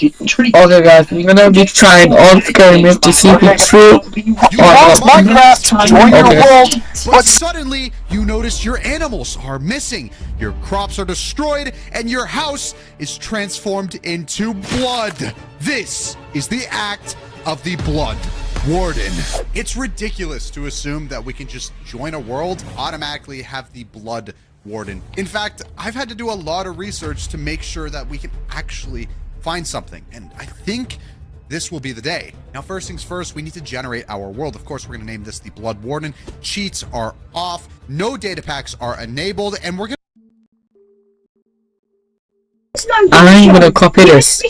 Okay, guys, we're gonna be trying all experiments to see if it's true You or launched not. Minecraft, join your Okay. world, but suddenly you notice your animals are missing, your crops are destroyed, and your house is transformed into blood. This is the act of the Blood Warden. It's ridiculous to assume that we can just join a world, automatically have the Blood Warden. In fact, I've had to do a lot of research to make sure that we can actually find something, and I think this will be the day. Now, first things first, we need to generate our world. Of course, we're going to name this the Blood Warden. Cheats are off, no data packs are enabled, and we're going I'm gonna copy this.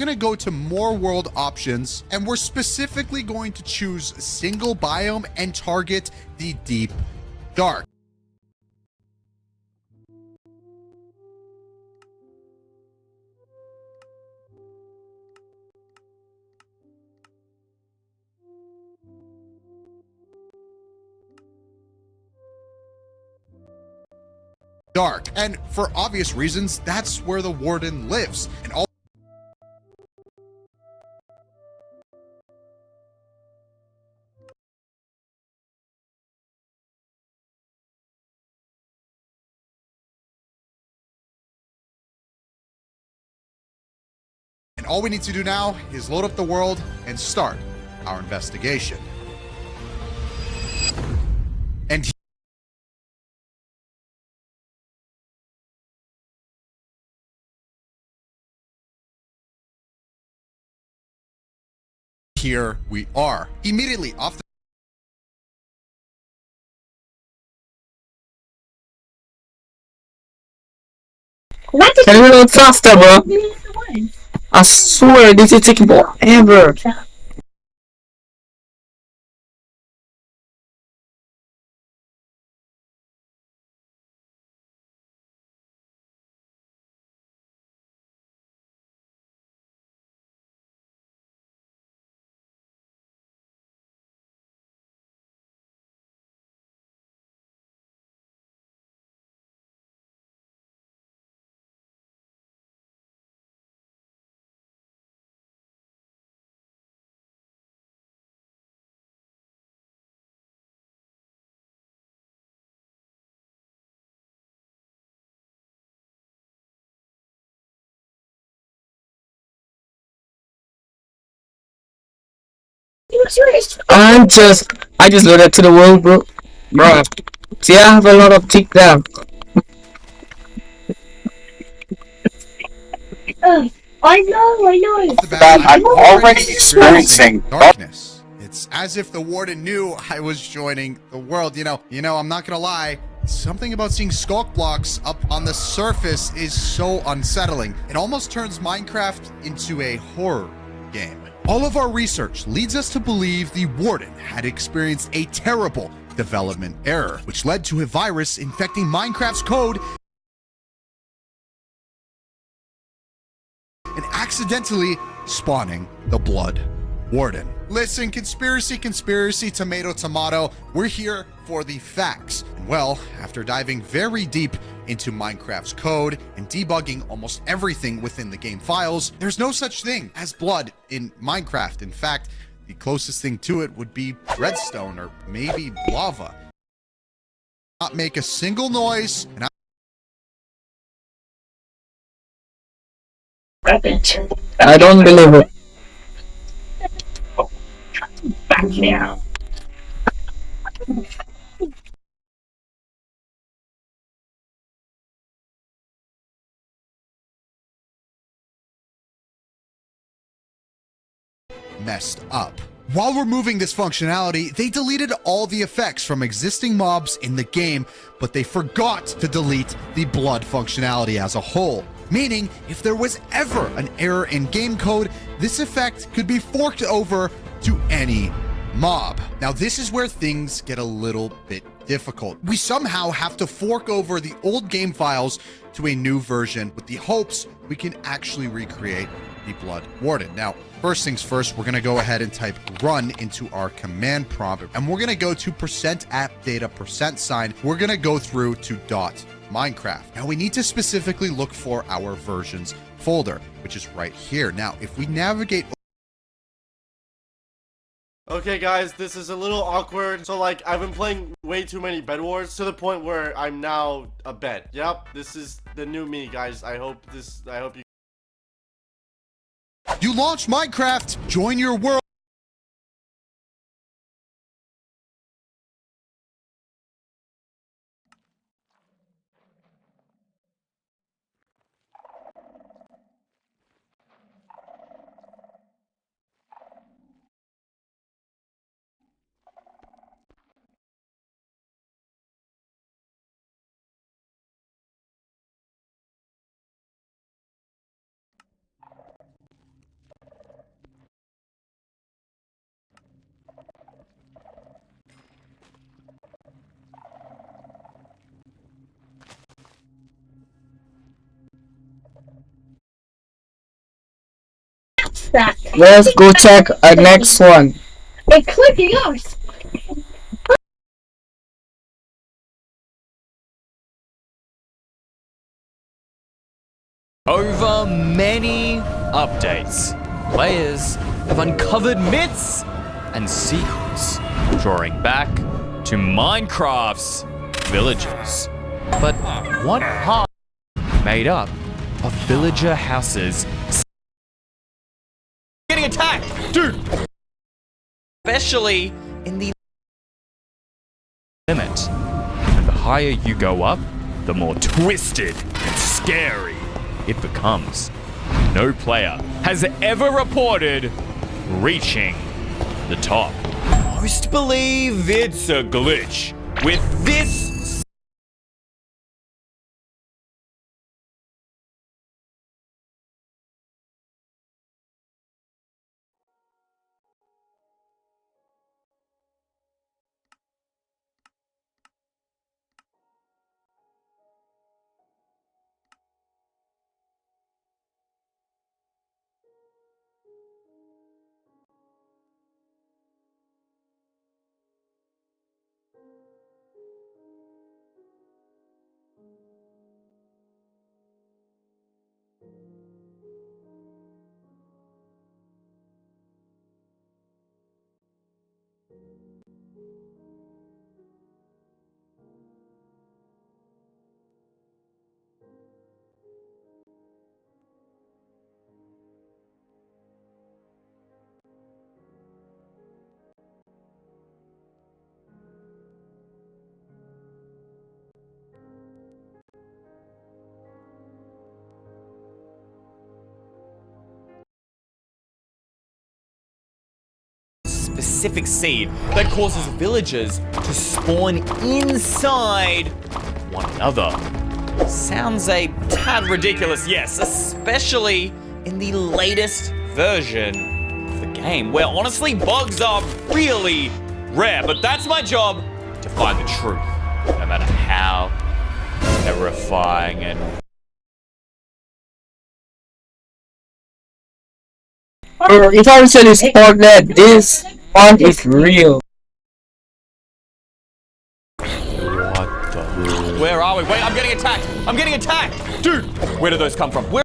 to go to more world options, and we're specifically going to choose a single biome and target the deep dark. And for obvious reasons, that's where the Warden lives. And all we need to do now is load up the world and start our investigation. And here we are. Immediately off the Can you load faster, bro? I swear this is taking forever. I just loaded to the world, bro. Bro, see, I have a lot of tick there. I know. off the bat, I'm already experiencing darkness. It's as if the Warden knew I was joining the world. You know, I'm not gonna lie. Something about seeing skulk blocks up on the surface is so unsettling. It almost turns Minecraft into a horror game. All of our research leads us to believe the Warden had experienced a terrible development error, which led to a virus infecting Minecraft's code and accidentally spawning the Blood Warden. Listen, conspiracy, tomato, we're here for the facts. And well, after diving very deep into Minecraft's code and debugging almost everything within the game files, there's no such thing as blood in Minecraft. In fact, the closest thing to it would be redstone or maybe lava. Not make a single noise, and I don't believe it. Messed up. While removing this functionality, they deleted all the effects from existing mobs in the game, but they forgot to delete the blood functionality as a whole. Meaning, if there was ever an error in game code, this effect could be forked over to any mob. Now, this is where things get a little bit difficult. We somehow have to fork over the old game files to a new version with the hopes we can actually recreate the Blood Warden. Now, first things first, we're going to go ahead and type run into our command prompt, and we're going to go to %appdata%. We're going to go through to .minecraft. Now, we need to specifically look for our versions folder, which is right here. Now, if we navigate... Okay guys, this is a little awkward. So like, I've been playing way too many Bed Wars to the point where I'm now a bed. Yep, this is the new me, guys. I hope you... You launch Minecraft, join your world. Let's go check our next one. Hey, click yours. Over many updates, players have uncovered myths and secrets, drawing back to Minecraft's villagers. But what part made up of villager houses getting attacked? Dude! Especially in the limit. And the higher you go up, the more twisted and scary it becomes. No player has ever reported reaching the top. Most believe it's a glitch. With this specific seed that causes villagers to spawn inside one another. Sounds a tad ridiculous, yes, especially in the latest version of the game, where honestly bugs are really rare, but that's my job, to find the truth, no matter how terrifying and If I said is that this one is real. what the... Where are we? Wait, I'm getting attacked! I'm getting attacked! Dude, where did those come from? Where...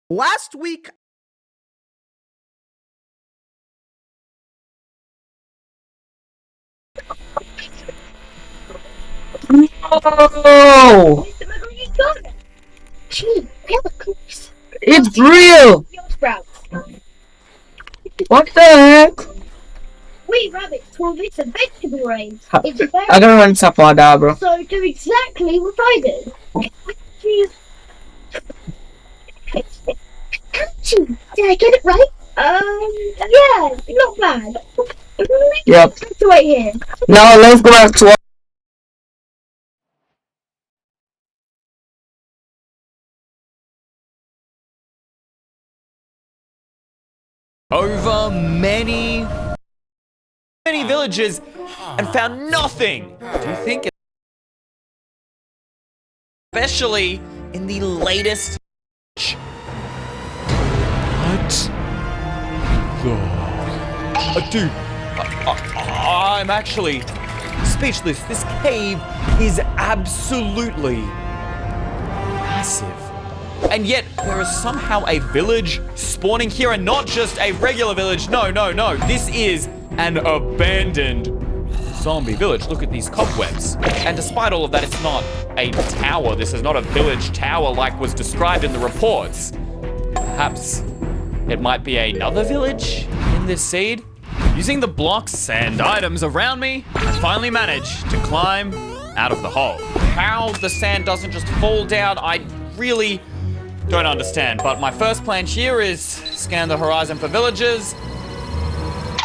Last week, Oh, Mr. McGree's got it. Gee, Pellicles. it's real. Your sprouts. What the heck? We rabbits call this a vegetable range. It's very I gotta run stuff on that, bro. so do exactly what I do. Gee. Achoo, did I get it right? Yeah, not bad. Yep. Let's wait here. Now let's go back to. Over many villages and found nothing. Do you think? Especially in the latest. What? Dude, I'm actually speechless. This cave is absolutely massive. And yet, there is somehow a village spawning here, and not just a regular village. No. This is an abandoned zombie village. Look at these cobwebs. And despite all of that, it's not a tower. This is not a village tower like was described in the reports. Perhaps it might be another village in this seed. Using the blocks and items around me, I finally managed to climb out of the hole. How the sand doesn't just fall down, I really don't understand. But my first plan here is scan the horizon for villages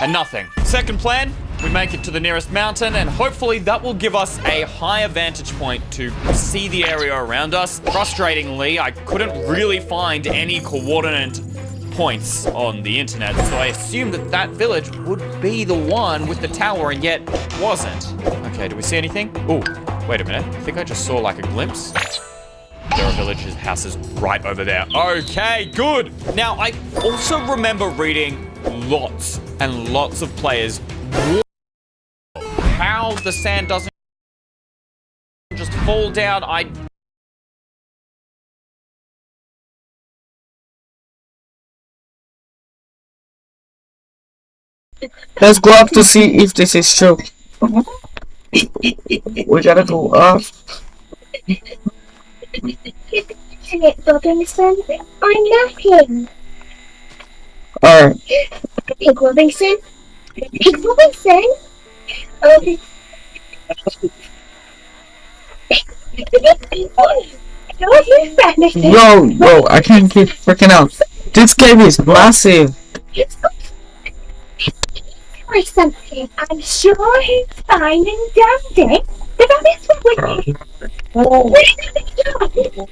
and nothing. Second plan, we make it to the nearest mountain, and hopefully that will give us a higher vantage point to see the area around us. Frustratingly, I couldn't really find any coordinate points on the internet, so I assumed that that village would be the one with the tower, and yet wasn't. Okay, do we see anything? Oh, wait a minute. I think I just saw like a glimpse. There are villages' houses right over there. Okay, good. Now, I also remember reading lots and lots of players how the sand doesn't just fall down. Let's go up to see if this is true. We gotta go up. Robinson, I'm napping. Alright. Pig Robinson? Pig Robinson? Oh. Are you friendly? Yo, I can't keep freaking out. This cave is massive. Or something. I'm sure he's fine and dandy. The rabbits were with me. Where did they go?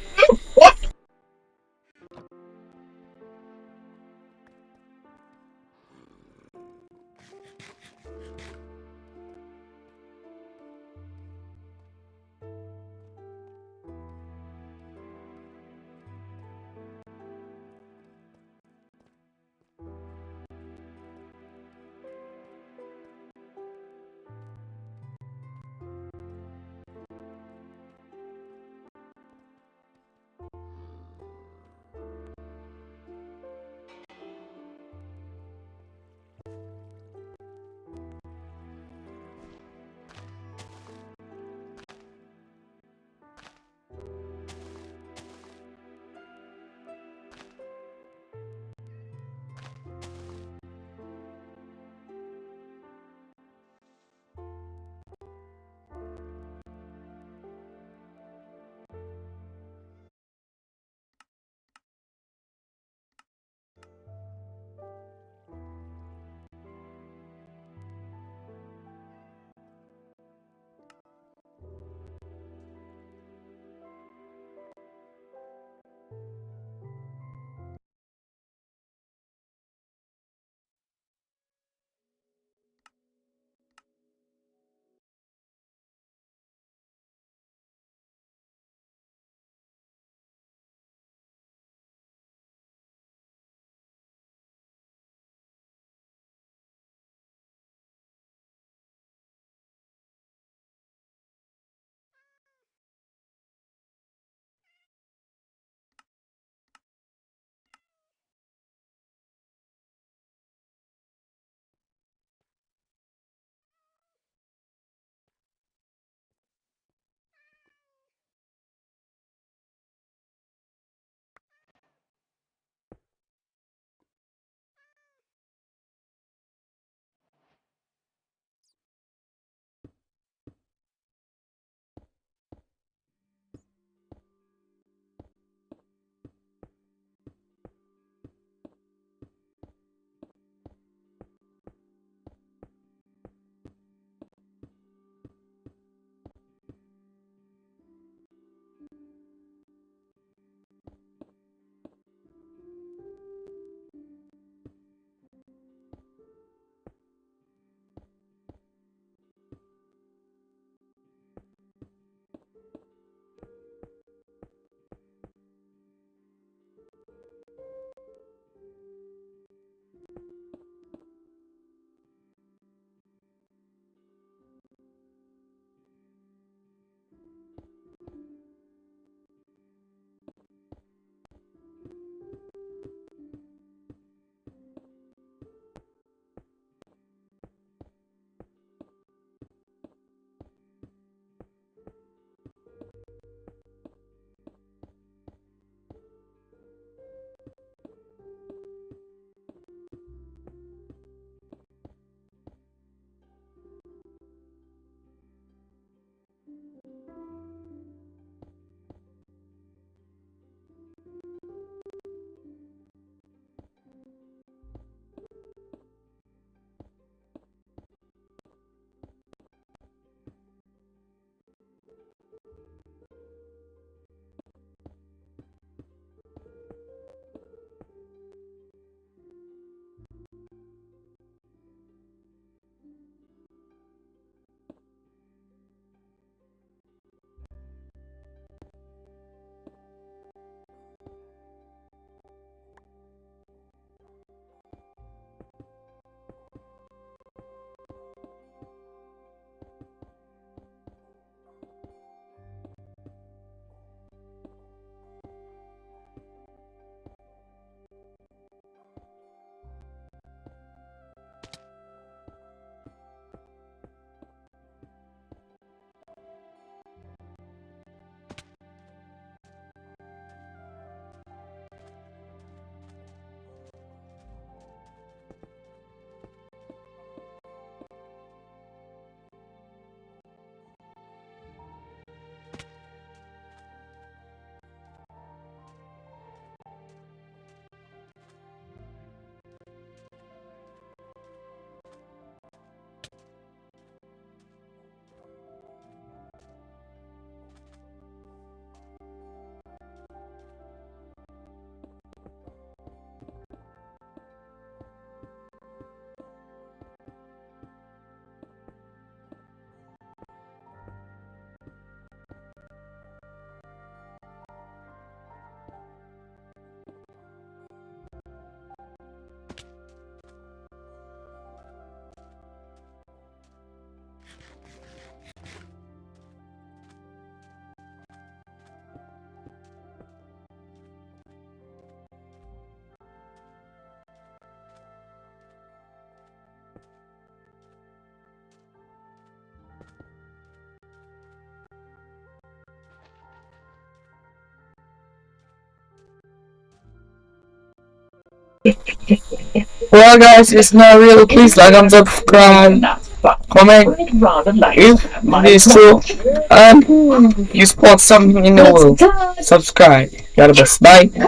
Well, guys, it's not real. Please like and subscribe, comment if this is cool, and you spot something in the world. Subscribe. God bless. Bye.